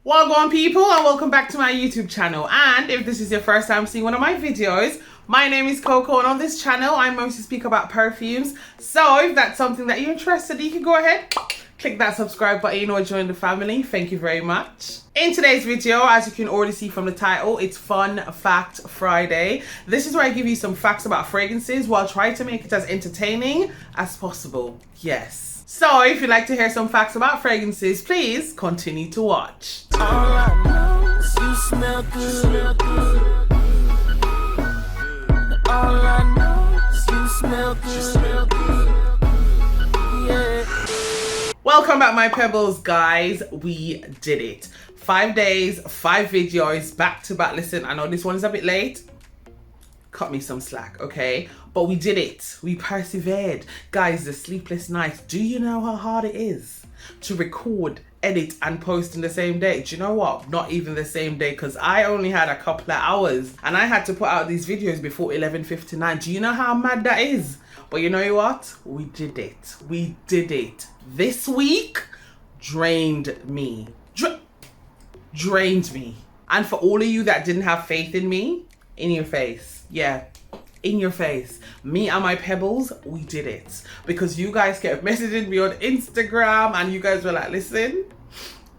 Welcome people and welcome back to my YouTube channel, and if this is your first time seeing one of my videos, my name is Coco and on this channel I mostly speak about perfumes. So if that's something that you're interested in, you can go ahead, click that subscribe button or join the family. Thank you very much. In today's video, as you can already see from the title, it's Fun Fact Friday. This is where I give you some facts about fragrances while trying to make it as entertaining as possible. Yes. So if you'd like to hear some facts about fragrances, please continue to watch. All I know is you smell good. All I know is you smell good. Yeah. Welcome back, my pebbles, guys. We did it. 5 days, 5 videos, back to back. Listen, I know this one is a bit late. Cut me some slack, okay? But we did it. We persevered. Guys, the sleepless nights. Do you know how hard it is to record, edit, and post in the same day? Do you know what? Not even the same day, because I only had a couple of hours and I had to put out these videos before 11:59. Do you know how mad that is? But you know what? We did it. We did it. This week drained me. Drained me. And for all of you that didn't have faith in me, in your face. Yeah, in your face. Me and my pebbles, we did it. Because you guys kept messaging me on Instagram and you guys were like, listen,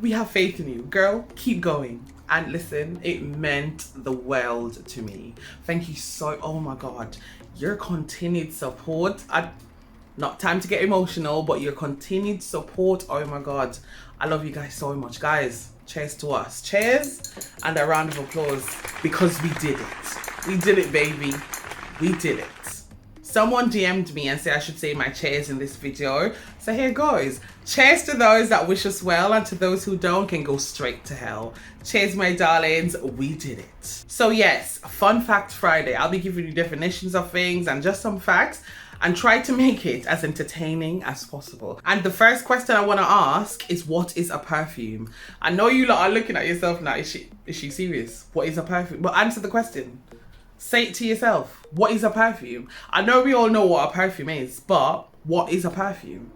we have faith in you. Girl, keep going. And listen, it meant the world to me. Thank you so, oh my God. Your continued support. Not time to get emotional, but your continued support, oh my God. I love you guys so much. Guys, cheers to us. Cheers and a round of applause because we did it. We did it, baby. We did it. Someone DM'd me and said I should say my cheers in this video. So here goes. Cheers to those that wish us well, and to those who don't can go straight to hell. Cheers, my darlings. We did it. So yes, Fun Fact Friday. I'll be giving you definitions of things and just some facts and try to make it as entertaining as possible. And the first question I want to ask is, what is a perfume? I know you lot are looking at yourself now. Is she serious? What is a perfume? But answer the question. Say it to yourself. What is a perfume? I know we all know what a perfume is, but what is a perfume?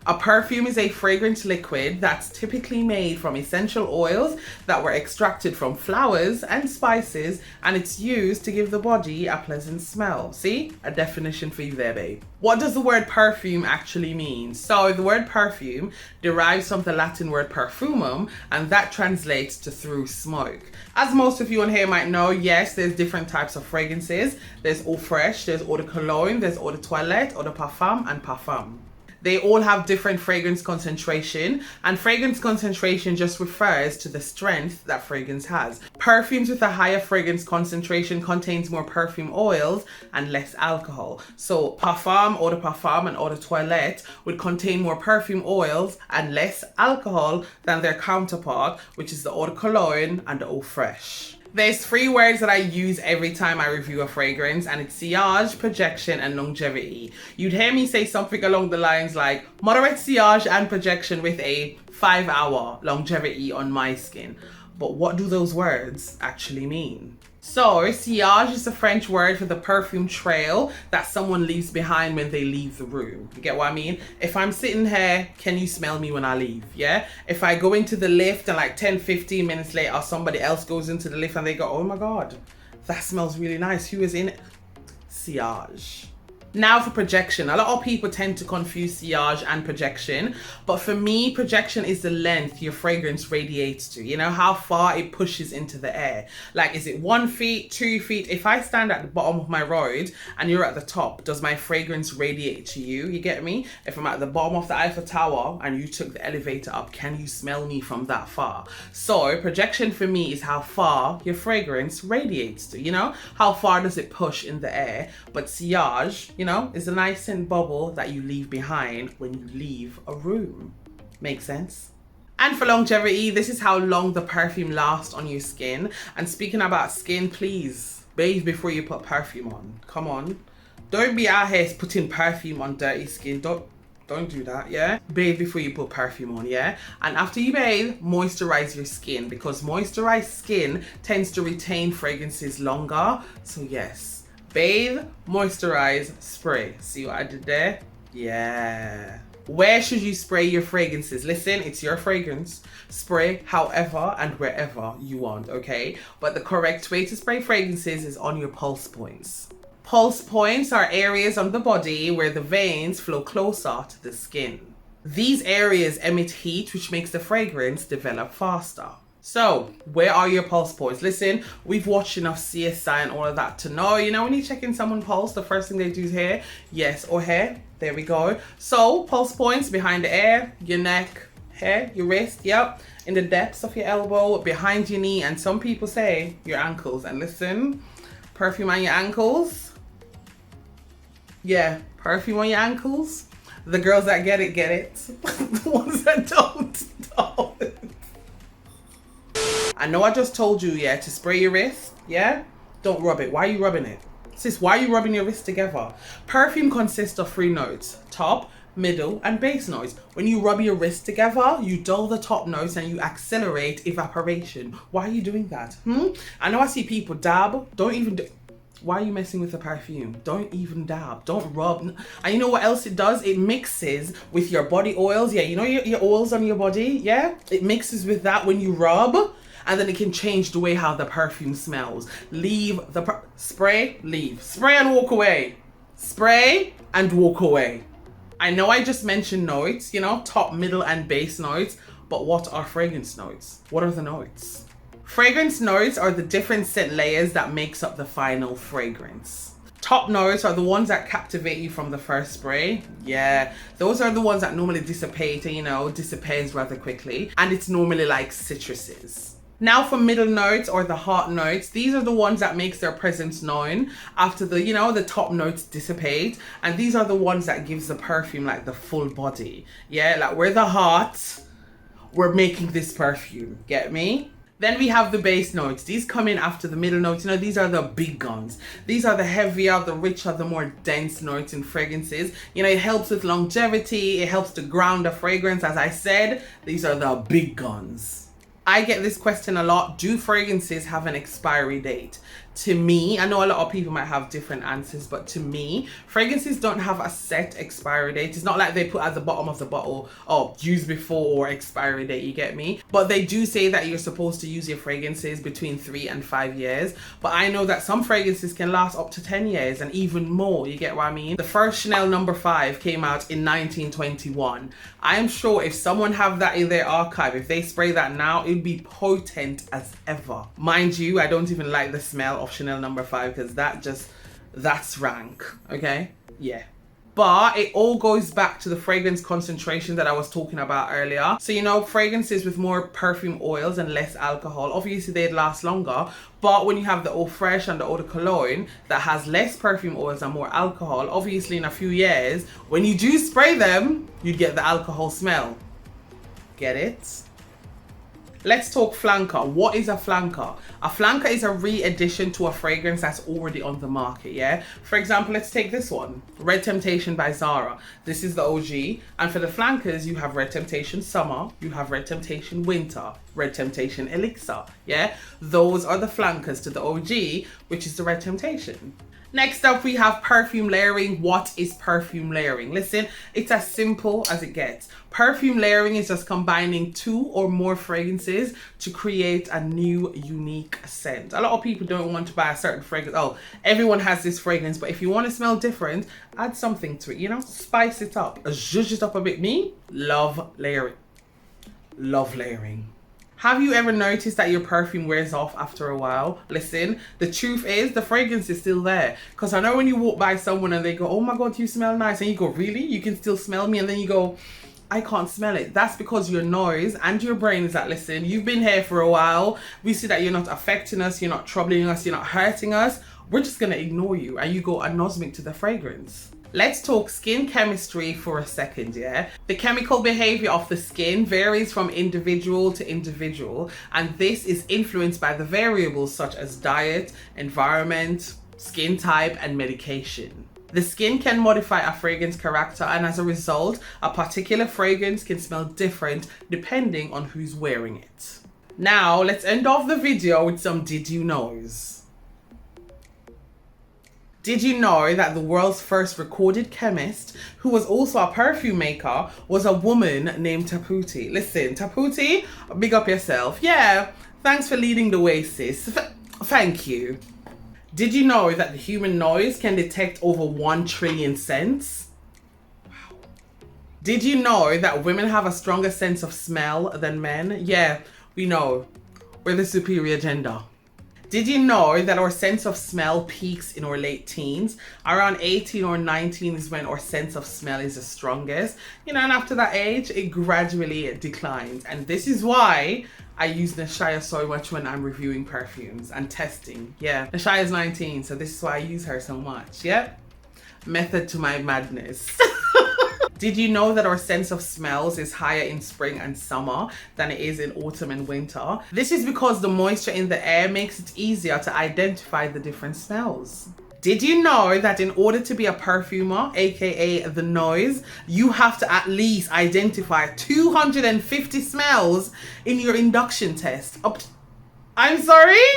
A perfume is a fragrance liquid that's typically made from essential oils that were extracted from flowers and spices, and it's used to give the body a pleasant smell. See? A definition for you there, babe. What does the word perfume actually mean? So the word perfume derives from the Latin word perfumum, and that translates to through smoke. As most of you on here might know, yes, there's different types of fragrances. There's eau fraiche, there's eau de cologne, there's eau de toilette, eau de parfum, and parfum. They all have different fragrance concentration, and fragrance concentration just refers to the strength that fragrance has. Perfumes with a higher fragrance concentration contains more perfume oils and less alcohol. So parfum, eau de parfum, and eau de toilette would contain more perfume oils and less alcohol than their counterpart, which is the eau de cologne and the eau fraiche. There's 3 words that I use every time I review a fragrance, and it's sillage, projection, and longevity. You'd hear me say something along the lines like moderate sillage and projection with a 5-hour longevity on my skin. But what do those words actually mean? So, sillage is the French word for the perfume trail that someone leaves behind when they leave the room. You get what I mean? If I'm sitting here, can you smell me when I leave? Yeah? If I go into the lift and like 10-15 minutes later, somebody else goes into the lift and they go, oh my God, that smells really nice. Who is in it? Sillage. Now for projection. A lot of people tend to confuse sillage and projection, but for me, projection is the length your fragrance radiates to. You know, how far it pushes into the air. Like, is it 1 feet, 2 feet? If I stand at the bottom of my road and you're at the top, does my fragrance radiate to you? You get me? If I'm at the bottom of the Eiffel Tower and you took the elevator up, can you smell me from that far? So projection for me is how far your fragrance radiates to, you know? How far does it push in the air? But sillage, you know, is a nice scent bubble that you leave behind when you leave a room. Make sense? And for longevity, this is how long the perfume lasts on your skin. And speaking about skin, please bathe before you put perfume on. Come on. Don't be out here putting perfume on dirty skin. Don't do that, yeah? Bathe before you put perfume on, yeah? And after you bathe, moisturize your skin, because moisturized skin tends to retain fragrances longer. So yes. Bathe, moisturize, spray. See what I did there? Yeah. Where should you spray your fragrances? Listen, it's your fragrance. Spray however and wherever you want, okay? But the correct way to spray fragrances is on your pulse points. Pulse points are areas on the body where the veins flow closer to the skin. These areas emit heat, which makes the fragrance develop faster. So, where are your pulse points? Listen, we've watched enough CSI and all of that to know, you know, when you're checking someone's pulse, the first thing they do is hair. Yes, or hair. There we go. So, pulse points behind the ear, your neck, hair, your wrist, yep. In the depths of your elbow, behind your knee, and some people say your ankles. And listen, perfume on your ankles. Yeah, perfume on your ankles. The girls that get it, get it. The ones that don't. I know I just told you, yeah, to spray your wrist, yeah? Don't rub it. Why are you rubbing it? Sis, why are you rubbing your wrist together? Perfume consists of 3 notes: top, middle, and base notes. When you rub your wrist together, you dull the top notes and you accelerate evaporation. Why are you doing that? I know I see people dab. Don't even do. Why are you messing with the perfume? Don't even dab. Don't rub. And you know what else it does? It mixes with your body oils. Yeah, you know your oils on your body? Yeah? It mixes with that when you rub. And then it can change the way how the perfume smells. Leave the spray, leave. Spray and walk away. Spray and walk away. I know I just mentioned notes, you know, top, middle, and base notes. But what are fragrance notes? What are the notes? Fragrance notes are the different scent layers that makes up the final fragrance. Top notes are the ones that captivate you from the first spray. Yeah, those are the ones that normally dissipate and, you know, dissipates rather quickly. And it's normally like citruses. Now for middle notes or the heart notes, these are the ones that makes their presence known after the, you know, the top notes dissipate. And these are the ones that gives the perfume like the full body. Yeah, like we're the heart, we're making this perfume, get me? Then we have the base notes. These come in after the middle notes. You know, these are the big guns. These are the heavier, the richer, the more dense notes in fragrances. You know, it helps with longevity. It helps to ground a fragrance. As I said, these are the big guns. I get this question a lot. Do fragrances have an expiry date? To me, I know a lot of people might have different answers, but to me, fragrances don't have a set expiry date. It's not like they put at the bottom of the bottle, oh, use before or expiry date, you get me? But they do say that you're supposed to use your fragrances between 3 and 5 years. But I know that some fragrances can last up to 10 years and even more, you get what I mean? The first Chanel No. 5 came out in 1921. I am sure if someone have that in their archive, if they spray that now, it'd be potent as ever. Mind you, I don't even like the smell of Chanel No. 5 because that's rank, okay? Yeah. But it all goes back to the fragrance concentration that I was talking about earlier. So, you know, fragrances with more perfume oils and less alcohol, obviously they'd last longer. But when you have the Eau Fraiche and the Eau de Cologne that has less perfume oils and more alcohol, obviously in a few years, when you do spray them, you'd get the alcohol smell. Get it? Let's talk flanker. What is a flanker? A flanker is a re-edition to a fragrance that's already on the market, yeah? For example, let's take this one. Red Temptation by ZARA. This is the OG. And for the flankers, you have Red Temptation Summer, you have Red Temptation Winter, Red Temptation Elixir, yeah? Those are the flankers to the OG, which is the Red Temptation. Next up, we have perfume layering. What is perfume layering? Listen, it's as simple as it gets. Perfume layering is just combining 2 or more fragrances to create a new, unique scent. A lot of people don't want to buy a certain fragrance. Oh, everyone has this fragrance, but if you want to smell different, add something to it, you know? Spice it up, zhuzh it up a bit. Me, love layering. Love layering. Have you ever noticed that your perfume wears off after a while? Listen, the truth is the fragrance is still there. Because I know when you walk by someone and they go, oh my God, you smell nice. And you go, really? You can still smell me? And then you go, I can't smell it. That's because your nose and your brain is like, listen, you've been here for a while. We see that you're not affecting us. You're not troubling us. You're not hurting us. We're just going to ignore you. And you go anosmic to the fragrance. Let's talk skin chemistry for a second, yeah? The chemical behavior of the skin varies from individual to individual, and this is influenced by the variables such as diet, environment, skin type, and medication. The skin can modify a fragrance character, and as a result, a particular fragrance can smell different depending on who's wearing it. Now, let's end off the video with some did you knows. Did you know that the world's first recorded chemist, who was also a perfume maker, was a woman named Taputi? Listen, Taputi, big up yourself. Yeah, thanks for leading the way, sis. Thank you. Did you know that the human nose can detect over 1 trillion scents? Wow. Did you know that women have a stronger sense of smell than men? Yeah, we know. We're the superior gender. Did you know that our sense of smell peaks in our late teens? Around 18 or 19 is when our sense of smell is the strongest. You know, and after that age, it gradually declines. And this is why I use Nashaya so much when I'm reviewing perfumes and testing. Yeah, Nashaya's 19, so this is why I use her so much. Yeah, method to my madness. Did you know that our sense of smells is higher in spring and summer than it is in autumn and winter? This is because the moisture in the air makes it easier to identify the different smells. Did you know that in order to be a perfumer, aka the nose, you have to at least identify 250 smells in your induction test? I'm sorry?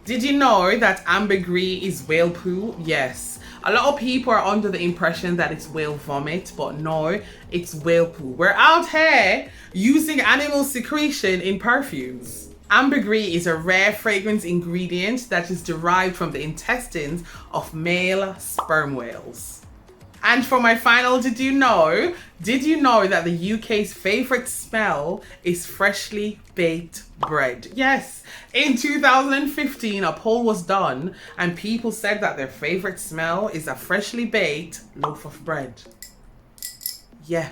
Did you know that ambergris is whale poo? Yes. A lot of people are under the impression that it's whale vomit, but no, it's whale poo. We're out here using animal secretion in perfumes. Ambergris is a rare fragrance ingredient that is derived from the intestines of male sperm whales. And for my final did you know that the UK's favorite smell is freshly baked bread? Yes, in 2015 a poll was done and people said that their favorite smell is a freshly baked loaf of bread. Yeah.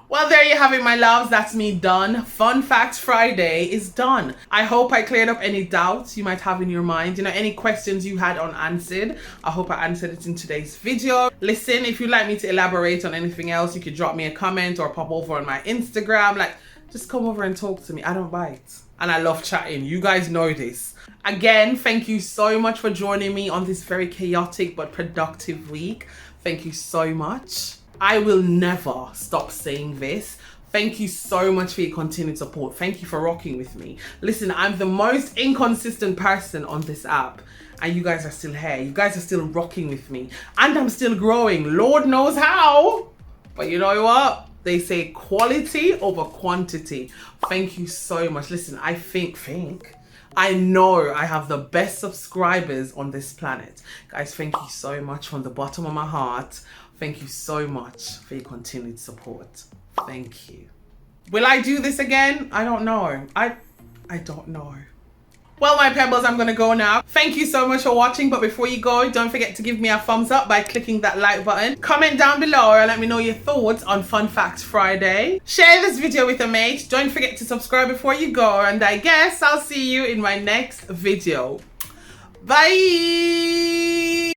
Well, there you have it, my loves. That's me done. Fun Fact Friday is done. I hope I cleared up any doubts you might have in your mind. You know, any questions you had unanswered. I hope I answered it in today's video. Listen, if you'd like me to elaborate on anything else, you could drop me a comment or pop over on my Instagram. Like, just come over and talk to me. I don't bite. And I love chatting. You guys know this. Again, thank you so much for joining me on this very chaotic but productive week. Thank you so much. I will never stop saying this. Thank you so much for your continued support. Thank you for rocking with me. Listen, I'm the most inconsistent person on this app and you guys are still here. You guys are still rocking with me and I'm still growing. Lord knows how. But you know what? They say quality over quantity. Thank you so much. Listen, I know I have the best subscribers on this planet. Guys, thank you so much from the bottom of my heart. Thank you so much for your continued support. Thank you. Will I do this again? I don't know. I don't know. Well, my pebbles, I'm gonna go now. Thank you so much for watching, but before you go, don't forget to give me a thumbs up by clicking that like button. Comment down below and let me know your thoughts on Fun Facts Friday. Share this video with a mate. Don't forget to subscribe before you go, and I guess I'll see you in my next video. Bye!